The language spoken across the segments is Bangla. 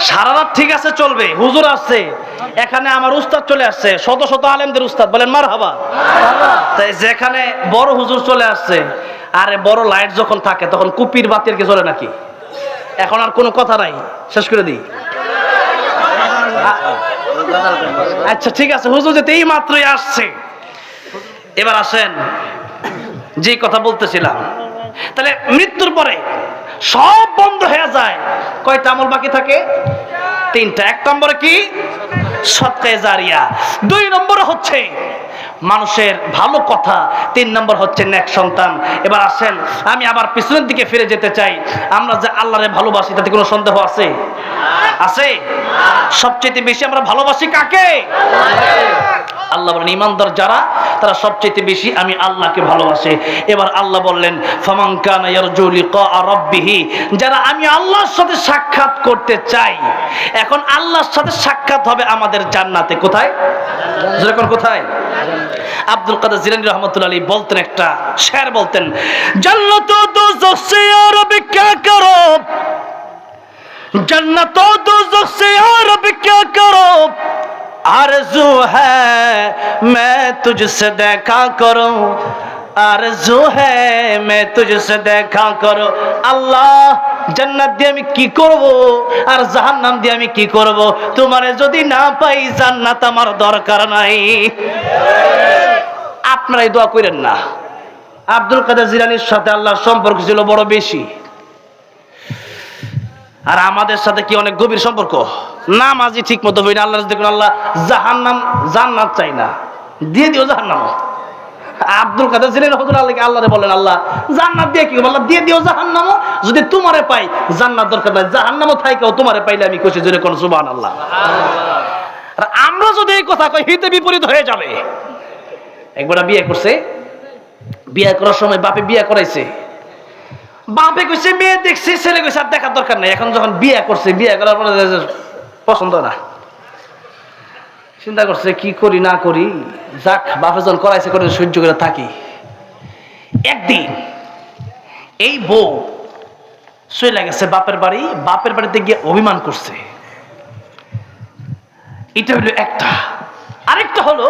সারা রাত ঠিক আছে চলবে, হুজুর আসছে এখানে, আমার উস্তাদ চলে আসছে, শত শত আলেমদের উস্তাদ, বলেন মারহাবা। তাই যেখানে বড় হুজুর চলে আসছে, আরে বড় লাইট যখন থাকে তখন কুপির বাতির কি চলে নাকি? এখন আর কোনো কথা নাই, শেষ করে দিই। আচ্ছা ঠিক আছে, হুজুর যেতে এই মাত্রই আসছে। এবার আসেন যে কথা বলতেছিলাম, তাহলে মৃত্যুর পরে সব বন্ধ হয়ে যায়, কয়টা আমল বাকি থাকে? তিনটা। এক নম্বরে কি? সদকায়ে জারিয়া। দুই নম্বরে হচ্ছে মানুষের ভালো কথা। তিন নম্বর হচ্ছে নেক সন্তান। এবার আসেন আমি আবার পিছনের দিকে ফিরে যেতে চাই। আমরা যে আল্লাহরে ভালোবাসি তাতে কোনো সন্দেহ আছে? আছে? সবচেয়ে বেশি আমরা ভালোবাসি কাকে? আল্লাহ বলেন ঈমানদার যারা তারা সবচেয়ে বেশি আমি আল্লাহকে ভালোবাসে। এবার আল্লাহ বললেন ফামান কানা ইয়ারজু লিকা রাব্বিহি, যারা আমি আল্লাহর সাথে সাক্ষাৎ করতে চাই। এখন আল্লাহর সাথে সাক্ষাৎ হবে আমাদের জান্নাতে। কোথায়? যেরকম কোথায়? আব্দুল কাদের জিলানী রাহমাতুল্লাহ আলাইহি বলতেন, একটা শের বলতেন, জান্নাত ও দোজখ সে আর রব क्या करो, जन्नत और दोज़ख से और रब क्या करो, आरज़ू है मैं तुझसे देखा करूं, आरज़ू है मैं तुझसे देखा करूं। আল্লাহ জান্নাত দিয়ে আমি কি করব আর জাহান্নাম দিয়ে আমি কি করব? তোমারে যদি না পাই জান্নাত আমার দরকার নাই। আপনারা এই দোয়া করেন না। আব্দুল কাদের জিলানীর সাথে আল্লাহর সম্পর্ক ছিল বড় বেশি, আর আমাদের সাথে কি অনেক গভীর সম্পর্ক। নামাজি ঠিক মতো হই না, আল্লাহ দেখুন আল্লাহ জাহান্নাম জান্নাত চাই না, দিয়ে দিও জাহান্নাম। আব্দুল কাদের জিলানী রাহমাতুল্লাহ আলাইহি আল্লাহরে বলেন আল্লাহ জান্নাত দিয়ে কি করব? আল্লাহ দিয়ে দিও জাহান্নামও, যদি তোমারে পাই জান্নাত দরকার নাই, জাহান্নামও থাইকাও তোমারে পাইলে আমি খুশি। জোরে কোন সুবহানাল্লাহ। আর আমরা যদি এই কথা কই হিতে বিপরীত হয়ে যাবে। একবার বিয়ে করছে, বিয়ে করার সময় বাপে বিয়ে করাইছে, বাপে কইছে মেয়ে দেখছে, ছেলে কইছে আর দেখার দরকার নাই। এখন যখন বিয়ে করছে, বিয়ে করার পরে পছন্দ না, চিন্তা করছে কি করি না করি, যাক বাপে যখন করাইছে করে সহ্য করে থাকি। একদিন এই বউ চলে গেছে বাপের বাড়ি, বাপের বাড়িতে গিয়ে অভিমান করছে। এটা হলো একটা। আরেকটা হলো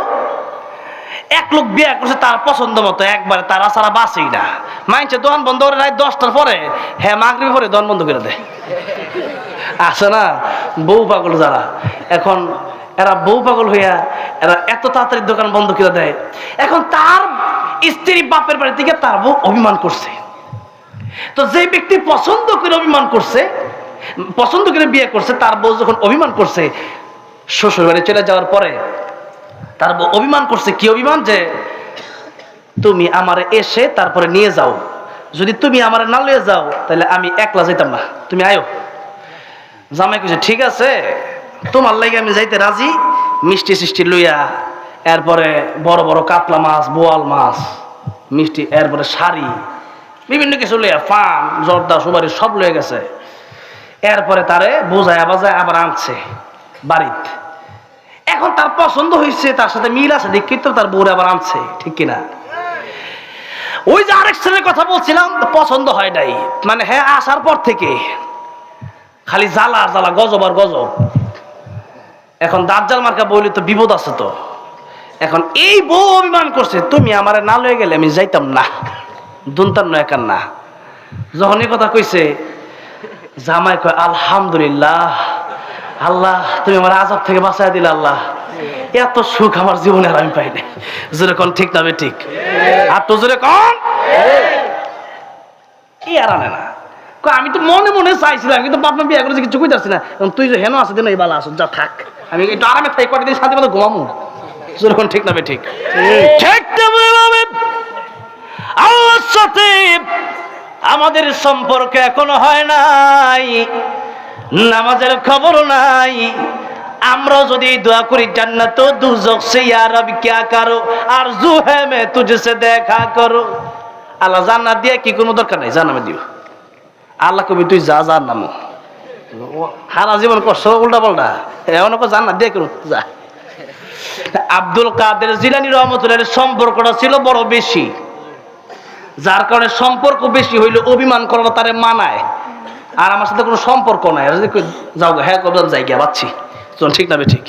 এক লোক বিয়ে করছে তার পছন্দ মতো, একবারে তারা সারা বাঁচেই না। মাইনছে দোকান বন্ধ করে রাত 10টার পরে, হ্যাঁ মাগরিব পরে দোকান বন্ধ করে দেয়। আছে না বউ পাগল যারা, এখন এরা বউ পাগল হইয়া এরা এত তাড়াতাড়ি দোকান বন্ধ করে দেয়। এখন তার স্ত্রী বাপের বাড়ি থেকে তার বউ অভিমান করছে। তো যে ব্যক্তি পছন্দ করে অভিমান করছে, পছন্দ করে বিয়ে করছে, তার বউ যখন অভিমান করছে, শ্বশুর বাড়ি চলে যাওয়ার পরে তার বউ অভিমান করছে। কি অভিমান? যে তুমি আমারে এসে তারপরে নিয়ে যাও, যদি তুমি আমারে না নিয়ে যাও তাহলে আমি একলা যাইতাম না, তুমি আয়ো। জামাই কইছে ঠিক আছে তোমার লাগে আমি যাইতে রাজি, মিষ্টি সিষ্টি লইয়া, এরপরে বড় বড় কাতলা মাছ, বোয়াল মাছ, মিষ্টি, এরপরে শাড়ি, বিভিন্ন কিছু লইয়া, পান জর্দা সুপারি সব লয়ে গেছে। এরপরে তারে বোঝায় বাজায় আবার আনছে বাড়িতে। এখন তার পছন্দ হয়েছে, তার সাথে মিল আছে দেখি তো তার বউরে আবার আনছে, ঠিক কিনা? ওই যে আরেক ছেলের কথা বলছিলাম, পছন্দ হয় নাই, মানে হ্যাঁ আসার পর থেকে খালি জ্বালা আর জ্বালা, গজব আর গজব। এখন দাজ্জাল মার্কা বলি তো বিপদ আছে তো। এখন এই বউ অভিমান করছে, তুমি আমারে না লয়ে গেলে আমি যাইতাম না, দুনতাম না একান না। যখন এই কথা কইছে, জামাই কয় আলহামদুলিল্লাহ, আল্লাহ তুমি আমার আযাব থেকে বাঁচায় দিলে, আল্লাহ এত সুখ আমার জীবনে আর আমি পাই নাই। জোরে কোন ঠিক না? ঠিক। আর তো জোরে কোন কি আর আনে না। আমি তো মনে মনে চাইছিলাম, কিন্তু বাপ মা বিয়ে করেছে কিছু কইতাছি না। তুই যে হেন আছে দিন এই বালা আসো, যা থাক, আমি একটু আরামে থাকি, কয়টা দিন শান্তি মতো ঘুমামু। জোরে কোন ঠিক না? ঠিক। ঠিক তেমনি আল্লাহর সাথে আমাদের সম্পর্ক এখনো হয় নাই, নামাজের খবর নাই। আমরা যদি দোয়া করি জান্নাত ও দুজখ সে ইয়া রব क्या करो, আরজু है मैं तुझसे देखा करो। আল্লাহ জান্নাত দিয়ে কি কোনো দরকার নাই, জান্নাতে দিও। আল্লাহ কবি তুই যা যার নাম হারা জীবন করছো উল্টা পাল্টা, এমন জান্নাত দিয়ে করো যা। আব্দুল কাদের জিলানী রাহমাতুল্লাহ সম্পর্কটা ছিল বড় বেশি, যার কারণে সম্পর্ক বেশি হইলে অভিমান করাটা তারে মানায়। আর আমার সাথে কোনো সম্পর্ক নাই, যাও হ্যাঁ কবলাম যাই গিয়া পাচ্ছি, ঠিক না ঠিক?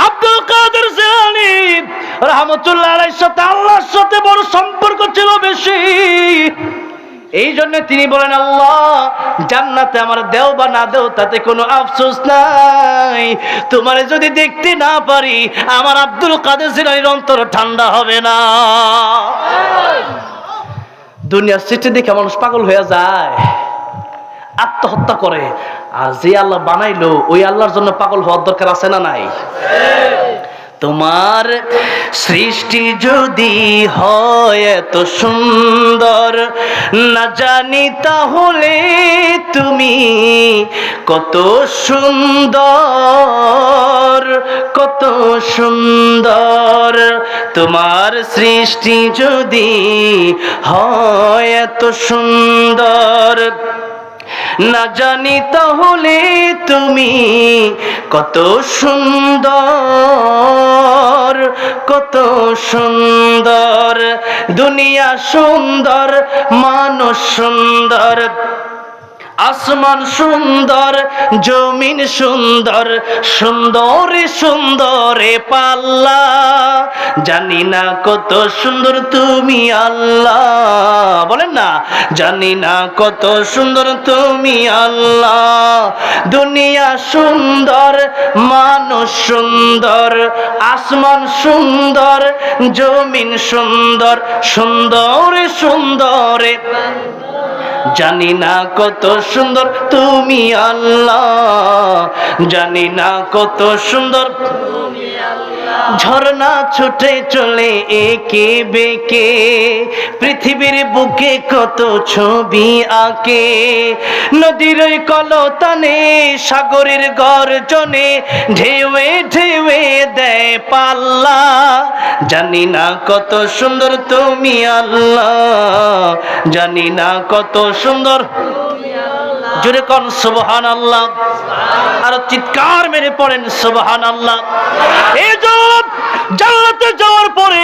আব্দুল কাদের জিলানী রাহমাতুল্লাহ আলাইহির সাথে আল্লাহর সাথে বড় সম্পর্ক ছিল বেশি। এই জন্য তিনি বলেন, আল্লাহ জান্নাতে আমার দেও বা না দেও তাতে কোনো আফসোস নাই, তোমারে যদি দেখতে না পারি আমার আব্দুল কাদের জিলানীর অন্তর ঠান্ডা হবে না। দুনিয়ার সৃষ্টি দেখে মানুষ পাগল হয়ে যায়, আত্মহত্যা করে। আর যে আল্লাহ বানাইলো ওই আল্লাহর জন্য পাগল হওয়ার দরকার আছে না নাই? তোমার সৃষ্টি যদি হয় এত সুন্দর না জানি তাহলে তুমি কত সুন্দর, কত সুন্দর। তোমার সৃষ্টি যদি হয় এত সুন্দর না জানি তাহলে তুমি কত সুন্দর, কত সুন্দর। দুনিয়া সুন্দর, মানুষ সুন্দর, আসমান সুন্দর, জমিন সুন্দর, সুন্দরে সুন্দরে পাল্লা। জানি না কত সুন্দর তুমি আল্লাহ, বলেন না, জানি না কত সুন্দর তুমি আল্লাহ। দুনিয়া সুন্দর, মানুষ সুন্দর, আসমান সুন্দর, জমিন সুন্দর, সুন্দরে সুন্দরে। জানি না কত সুন্দর তুমি আল্লাহ, জানি না কত সুন্দর তুমি আল্লাহ। ঝর্ণা ছুটে চলে একে বেঁকে পৃথিবীর বুকে কত ছবি আঁকে। নদীর ওই কলতানে সাগরের গর্জনে ঢেউয়ে ঢেউয়ে দেয় পাল্লা। জানি না কত সুন্দর তুমি আল্লাহ, জানি না কত সুন্দর। জোরে কোন সুবহানাল্লাহ, আর চিৎকার মেরে পড়েন সুবহানাল্লাহ। এই জান্নাতে যাওয়ার পরে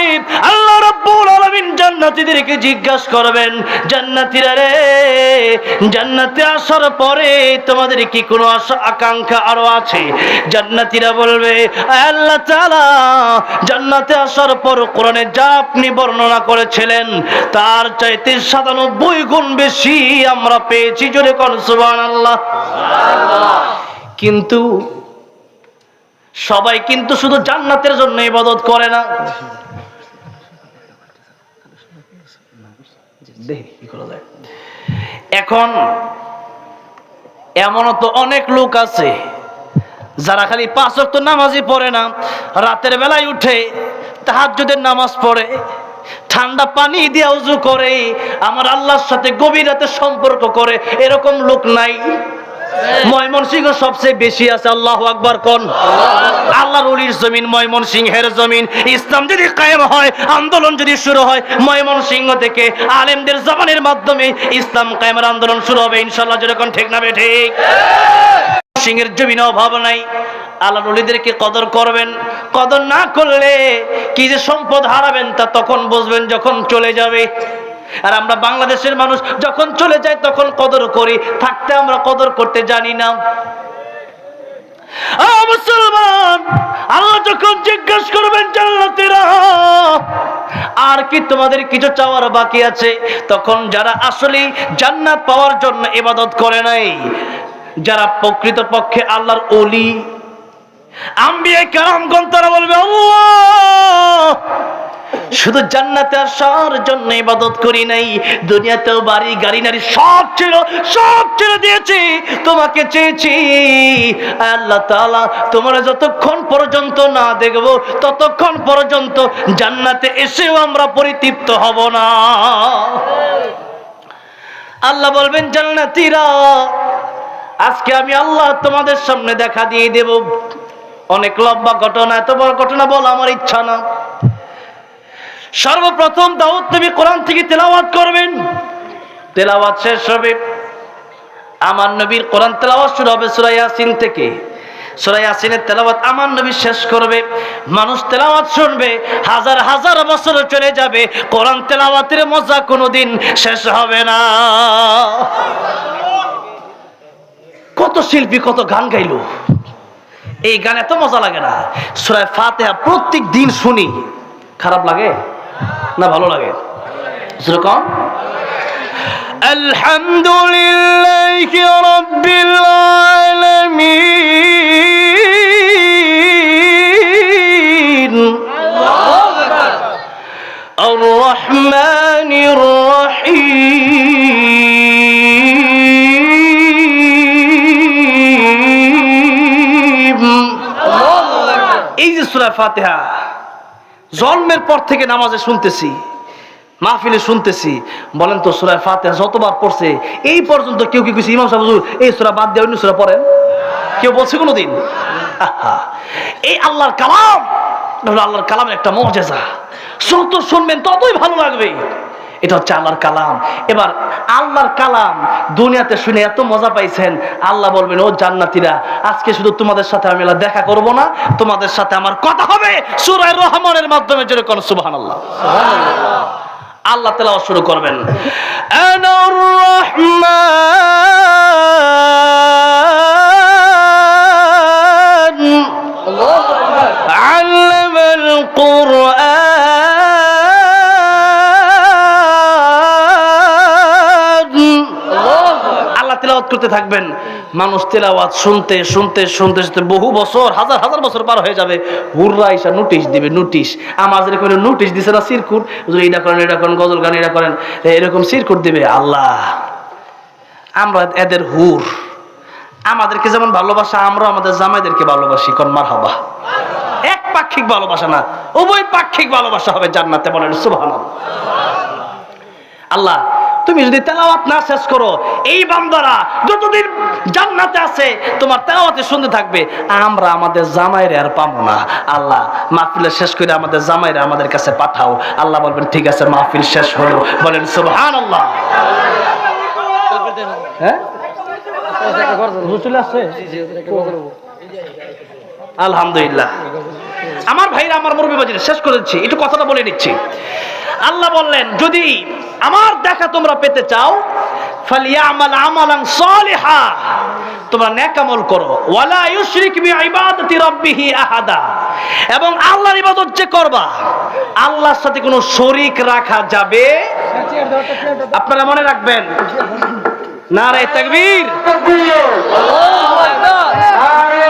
আল্লাহ রাব্বুল আলামিন জান্নাতীদেরকে জিজ্ঞাসা করবেন, জান্নাতীরা রে, জান্নাতে আসার পরে তোমাদের কি কোনো আশা আকাঙ্ক্ষা আরো আছে? জান্নাতীরা বলবে, আল্লাহ তাআলা জান্নাতে আসার পর কোরআনে যা আপনি বর্ণনা করেছিলেন তার চাইতে 97 গুণ বেশি আমরা পেয়েছি। জোরে কোন সুবহানাল্লাহ। কিন্তু সবাই কিন্তু শুধু জান্নাতের জন্য ইবাদত করে না। এখন এমনও তো অনেক লোক আছে যারা খালি 5 ওয়াক্ত নামাজই পড়ে না, রাতের বেলায় উঠে তাহাজ্জুদের নামাজ পড়ে, ঠান্ডা পানি দিয়ে ওযু করে, আমার আল্লাহর সাথে গভীর রাতে সম্পর্ক করে। এরকম লোক নাই? ময়মনসিংহ সবচেয়ে বেশি আছে। আল্লাহু আকবার কোন। আল্লাহর ওলির জমিন ময়মনসিংহের জমিন। ইসলাম যদি কায়েম হয়, আন্দোলন যদি শুরু হয়, ময়মনসিংহ থেকে আলেমদের জবানের মাধ্যমে ইসলাম কায়েমের আন্দোলন শুরু হবে ইনশাআল্লাহ। যেরকম ঠিক না বে ঠিক? সিংহের জমিনে অভাব নাই। আল্লাহর ওলিদেরকে কদর করবেন, কদর না করলে কি যে সম্পদ হারাবেন তা তখন বুঝবেন যখন চলে যাবে। আর আমরা বাংলাদেশের মানুষ যখন চলে যায় তখন কদর করি, থাকতে আমরা কদর করতে জানি না। মুসলমান, আল্লাহ যখন জিজ্ঞাসা করবেন জান্নাতীরা আর কি তোমাদের কিছু চাওয়ার বাকি আছে, তখন যারা আসলে জান্নাত পাওয়ার জন্য ইবাদত করে নাই, যারা প্রকৃতপক্ষে আল্লাহর ওলি আম্বিয়া কেরামগণ, তারা বলবে, আল্লাহ শুধু জান্নাতে আসার জন্য ইবাদত করি নাই, দুনিয়াতেও বাড়ি গাড়ি নারী সব ছেড়ে দিয়েছি, তোমাকে চেয়েছি। আল্লাহ তাআলা তোমরা যতক্ষণ পর্যন্ত না দেখব ততক্ষণ পর্যন্ত জান্নাতে এসেও আমরা পরিতৃপ্ত হব না। আল্লাহ বলবেন, জান্নাতীরা আজকে আমি আল্লাহ তোমাদের সামনে দেখা দিয়ে দেব। অনেক লম্বা ঘটনা, এত বড় ঘটনা বলা আমার ইচ্ছা না। সর্বপ্রথম দাউদ নবী কোরআন থেকে তেলাওয়াত করবেন, তেলাওয়াত শেষ হবে, আমার নবীর কোরআন তেলাওয়াত শুরু হবে সূরা ইয়াসিন থেকে। সূরা ইয়াসিনের তেলাওয়াত আমার নবী শেষ করবে, মানুষ তেলাওয়াত শুনবে, হাজার হাজার বছর চলে যাবে, কোরআন তেলাওয়াতের মজা কোনোদিন শেষ হবে না। কত শিল্পী কত গান গাইলো, এই গান এত মজা লাগে না? সূরা ফাতিহা প্রত্যেক দিন শুনি, খারাপ লাগে না ভালো লাগে? যেরকম আলহামদুলিল্লাহি রাব্বিল আলামিন আর রহমানির রহিম। এই যে সূরা ফাতিহা জন্মের পর থেকে নামাজে শুনতেছি, মাহফিলে শুনতেছি, বলেন তো সূরা ফাতিহা যতবার পড়ছে এই পর্যন্ত কেউ কি কিছু ইমাম সাহেব হুজুর এই সূরা বাদ দিয়ে অন্য সূরা পড়েন? কেউ বলছে কোনোদিন? এই আল্লাহর কালাম হলো আল্লাহর কালামের একটা মুজিজা, যত শুনবেন ততই ভালো লাগবে। এটা হচ্ছে আল্লাহর কালাম। এবার আল্লাহর কালাম দুনিয়াতে শুনে এত মজা পাইছেন, আল্লাহ বলবেন ও জান্নাতীরা, আজকে শুধু তোমাদের সাথে আমি দেখা করব না, তোমাদের সাথে আমার কথা হবে সূরা রহমানের মাধ্যমে। জোরে কোন সুবহানাল্লাহ। আল্লাহ তেলাওয়াত শুরু করবেন, আনার রহমান আল্লামাল কুরআন। আল্লাহ তেলাওয়াত করতে থাকবেন, মানুষ তেলাওয়াত শুনতে শুনতে শুনতে শুনতে বহু বছর, হাজার হাজার বছর পার হয়ে যাবে। হুররা এসে নোটিশ দিবে, নোটিশ। আমার যেরকম নোটিশ দিছে না সিরকুট, এটা করেন এটা করেন, গজল গান এটা করেন, এরকম সিরকুট দিবে। আল্লাহ, আমরা এদের হুর, আমাদেরকে যেমন ভালোবাসা আমরা আমাদের জামাইদেরকে ভালোবাসি। কোন মারহাবা। এক পাক্ষিক ভালোবাসা না, উভয় পাক্ষিক ভালোবাসা হবে জান্নাতে। বলেন সুবহানাল্লাহ। আল্লাহ, তুমি যদি তেলাওয়াত না শেষ করো, এই বান্দারা যতদিন জান্নাতে আছে তোমার তেলাওয়াতে শুনতে থাকবে, আমরা আমাদের জামাইরে আর পাবো না। আল্লাহ, মাহফিল শেষ করে আমাদের জামাইরে আমাদের কাছে পাঠাও। আল্লাহ বলবেন ঠিক আছে, মাহফিল শেষ হলো। বলেন সুবহানাল্লাহ। হ্যাঁ, আলহামদুলিল্লাহ। আমার ভাইরা, আমার মুরব্বি বাজিরা, শেষ করে দিচ্ছি, একটু কথাটা বলে নিচ্ছি। আল্লাহ বললেন যদি আমার দেখা তোমরা পেতে চাও, ফালিয়ামাল আমালান সালিহা, তোমরা নেক আমল করো, ওয়ালা ইউশরিক বিইবাদাতি রাব্বিহি আহাদা, এবং আল্লাহর ইবাদত যে করবা আল্লাহর সাথে কোনো শরীক রাখা যাবে। আপনারা মনে রাখবেন, নারে তাকবীর, আল্লাহু আকবার, নারে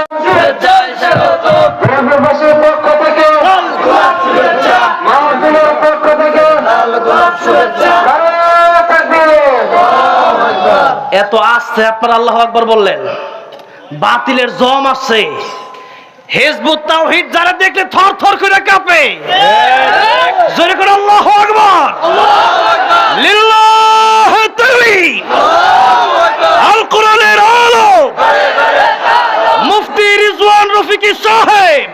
জয় স্বাগত, প্রভুবাসীর পক্ষ থেকে লাল গোলাপ শুভেচ্ছা, মাহফিলের পক্ষ থেকে লাল গোলাপ শুভেচ্ছা, নারে তাকবীর, আল্লাহু আকবার। এত আসছে আপনারা আল্লাহু আকবার বললেন, বাতিলের জম আসছে। হিজবুত তাওহীদ যারা দেখলে থর থর করে কাঁপে, জোরে করে আল্লাহু আকবার, আল্লাহু আকবার, লিল্লাহি তাকবীর, আল্লাহু আকবার। আল কোরআনের আলো, মুফতি রিজওয়ান রফিকি সাহেব,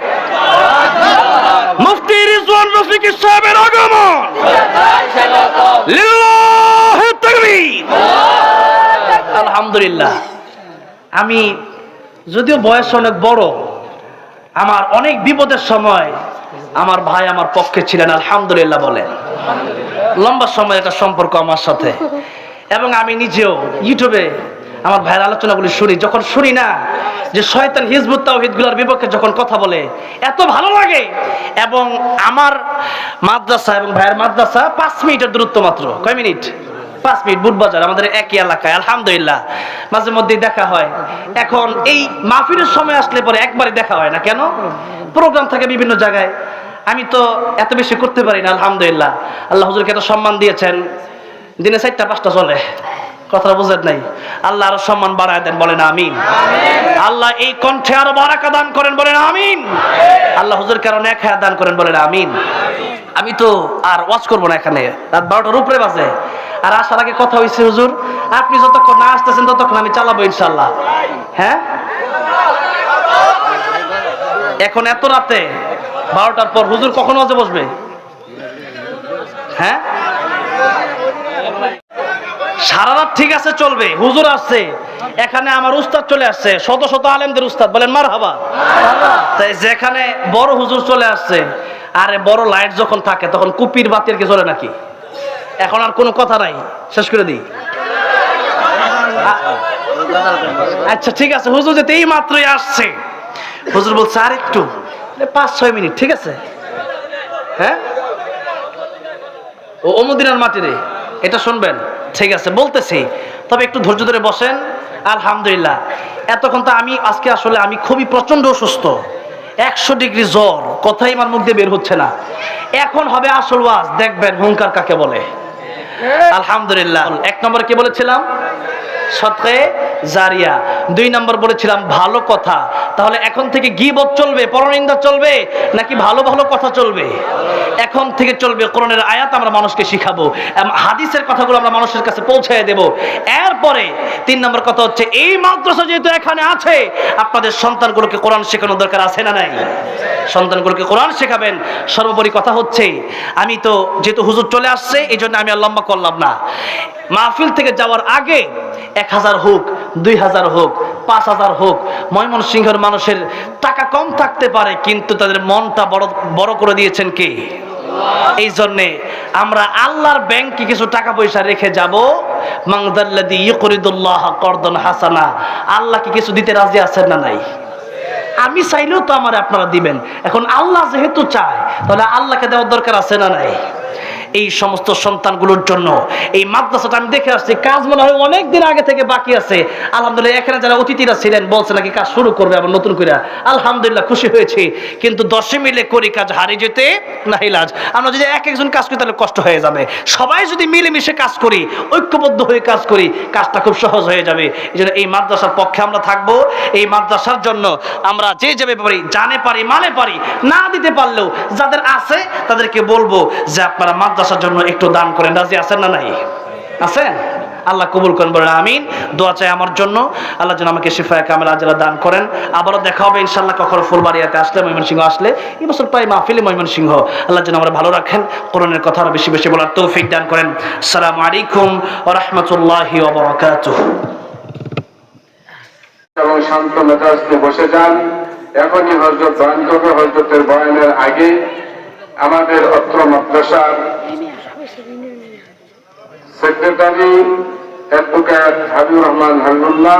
মুফতি রিজওয়ান রফিকি সাহেবের আগমন, লিল্লাহি তাকবীর। আলহামদুলিল্লাহ। আমি যদিও বয়স অনেক বড়, আমার অনেক বিপদের সময় আমার ভাই আমার পক্ষে ছিলেন, আলহামদুলিল্লাহ বলেন। লম্বা সময় একটা সম্পর্ক আমার সাথে, এবং আমি নিজেও ইউটিউবে আমার ভাইয়ের আলোচনাগুলি শুনি। যখন শুনি না যে শয়তান হিজবুত তাওহীদ গুলার বিপক্ষে যখন কথা বলে, এত ভালো লাগে। এবং আমার মাদ্রাসা এবং ভাইয়ের মাদ্রাসা 5 মিনিটের দূরত্ব মাত্র। কয় মিনিট? 5 মিনিট, বুটবাজার, আমাদের একই এলাকায়। আলহামদুলিল্লাহ মাঝে মধ্যে দেখা হয়। এখন এই মাহফিলের সময় আসলে পরে একবারে দেখা হয় না। কেন? প্রোগ্রাম থাকে বিভিন্ন জায়গায়। আমি তো এত বেশি করতে পারি না। আলহামদুলিল্লাহ, আল্লাহ হুজুরকে এত সম্মান দিয়েছেন, দিনে 4টা-5টা চলে। কথাটা বুঝেন নাই? আল্লাহ আরো সম্মান বাড়ায় দেন, বলেন আমিন। আল্লাহ এই কণ্ঠে আরো বারাকা দান করেন, বলেন আমিন। আল্লাহ হুজুরকে আরো নেক হায়াত দান করেন, বলেন আমিন। আমি তো আর ওয়াজ করবো না, এখানে রাত 12টার উপরে বাজে। আর আসার আগে কথা হয়েছে, হুজুর আপনি যতক্ষণ না আসতেছেন ততক্ষণ আমি চালাবো ইনশাল্লাহ। হ্যাঁ, এখন এত রাতে 12টার পর হুজুর কখন ওয়াজে বসবে? হ্যাঁ, সারা রাত ঠিক আছে, চলবে। হুজুর আসছে এখানে, আমার উস্তাদ চলে আসছে, শত শত আলেমদের উস্তাদ, বলেন মারহাবা। তাই যেখানে বড় হুজুর চলে আসছে, আরে বড় লাইট যখন থাকে তখন কুপির বাতির কি চলে নাকি? এখন আর কোনো কথা নাই, শেষ করে দিই। আচ্ছা ঠিক আছে, হুজুর যেতে এই মাত্রই আসছে। হুজুর বলছে আর একটু 5-6 মিনিট, ঠিক আছে? হ্যাঁ, ও মদিনার মাটি রে, এটা শুনবেন, ঠিক আছে বলতেছি, তবে একটু ধৈর্য ধরে বসেন। আলহামদুলিল্লাহ, এতক্ষণ তো আমি আজকে আসলে আমি খুবই প্রচন্ড অসুস্থ, 100 ডিগ্রি জ্বর, কথাই আমার মুখ দিয়ে বের হচ্ছে না। এখন হবে আসল ওয়াজ, দেখবেন হুঙ্কার কাকে বলে। আলহামদুলিল্লাহ, 1 নম্বর কি বলেছিলাম? সদকায়ে জারিয়া। 2 নম্বর বলেছিলাম ভালো কথা। তাহলে এখন থেকে গীবত চলবে, পরনিন্দা চলবে, নাকি ভালো ভালো কথা চলবে? এখন থেকে চলবে কোরআনের আয়াত আমরা মানুষকে শিখাবো, হাদিসের কথাগুলো আমরা মানুষের কাছে পৌঁছায় দেব। এরপরে 3 নম্বর কথা হচ্ছে, এই মাদ্রাসা যেহেতু এখানে আছে, আপনাদের সন্তানগুলোকে কোরআন শেখানোর দরকার আছে না নাই? সন্তানগুলোকে কোরআন শেখাবেন। সর্বোপরি কথা হচ্ছে, আমি তো যেহেতু হুজুর চলে আসছে, এই জন্য আমি আর লম্বা করলাম না। মাহফিল থেকে যাওয়ার আগে 1000 হোক, 2000 হোক, 5000 হোক, ময়মনসিংহের মানুষের টাকা কম থাকতে পারে, কিন্তু তাদের মনটা বড় করে দিয়েছেন কে? এই জন্যে আমরা আল্লাহর ব্যাংকে কিছু টাকা পয়সা রেখে যাব। মানদাল্লাযী ইউকরিদুল্লাহ করদান হাসানা, আল্লাহ কি কিছু দিতে রাজি আছেন না নাই? আমি চাইলেও তো আমার আপনারা দিবেন। এখন আল্লাহ যেহেতু চায়, তাহলে আল্লাহকে দেওয়ার দরকার আছে না নাই? এই সমস্ত সন্তানগুলোর জন্য এই মাদ্রাসাটা আমি দেখে আসছি, কাজ মনে হয় অনেক দিন আগে থেকে বাকি আছে। আলহামদুলিল্লাহ, এখানে যারা অতিথিরা ছিলেন বলছে নাকি কাজ শুরু করবে আবার নতুন করে। আলহামদুলিল্লাহ, খুশি হয়েছি। কিন্তু 10 মিলে করি কাজ, হারিয়ে যেতে নাহি লাজ। আমরা যদি এক একজন কাজ করি তাহলে কষ্ট হয়ে যাবে। সবাই যদি মিলেমিশে কাজ করি, ঐক্যবদ্ধ হয়ে কাজ করি, কাজটা খুব সহজ হয়ে যাবে। এই জন্য এই মাদ্রাসার পক্ষে আমরা থাকবো। এই মাদ্রাসার জন্য আমরা যে যাবে পারি, জানে পারি, মানে পারি, না দিতে পারলেও যাদের আছে তাদেরকে বলবো যে আপনারা মাদ্রাসার জন্য একটু দান করেন। রাজি আছেন না নাই? আছেন? আল্লাহ কবুল করেন, বলেন আমিন। দোয়া চাই আমার জন্য, আল্লাহ যেন আমাকে শিফায়ে কামেল আজলা দান করেন। আবারও দেখা হবে ইনশাআল্লাহ কখনো ফুলবাড়িয়াতে আসলে, ময়মনসিংহ আসলে, এই বছর প্রায় মাহফিলে ময়মনসিংহ। আল্লাহ যেন আমরা ভালো রাখেন, কোরআনের কথা আরো বেশি বেশি বলার তৌফিক দান করেন। আসসালামু আলাইকুম ওয়া রাহমাতুল্লাহি ওয়া বারাকাতুহু। এবং শান্ত মেজাজে বসে যান। এখনই হযরত বয়ান করবে। হযরতের বয়ানের আগে আমাদের অত্র মাদ্রাসার সেক্রেটারি অ্যাডভোকেট হাবিবুর রহমান হাবিবুল্লাহ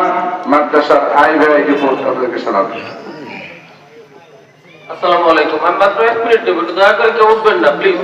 মাদ্রাসার আইভাই রিপোর্ট আপনাদেরকে শোনাবেন। আসসালামু আলাইকুম। আমি মাত্র 1 মিনিট দেব, দয়া করে কেউ উঠবেন না প্লিজ।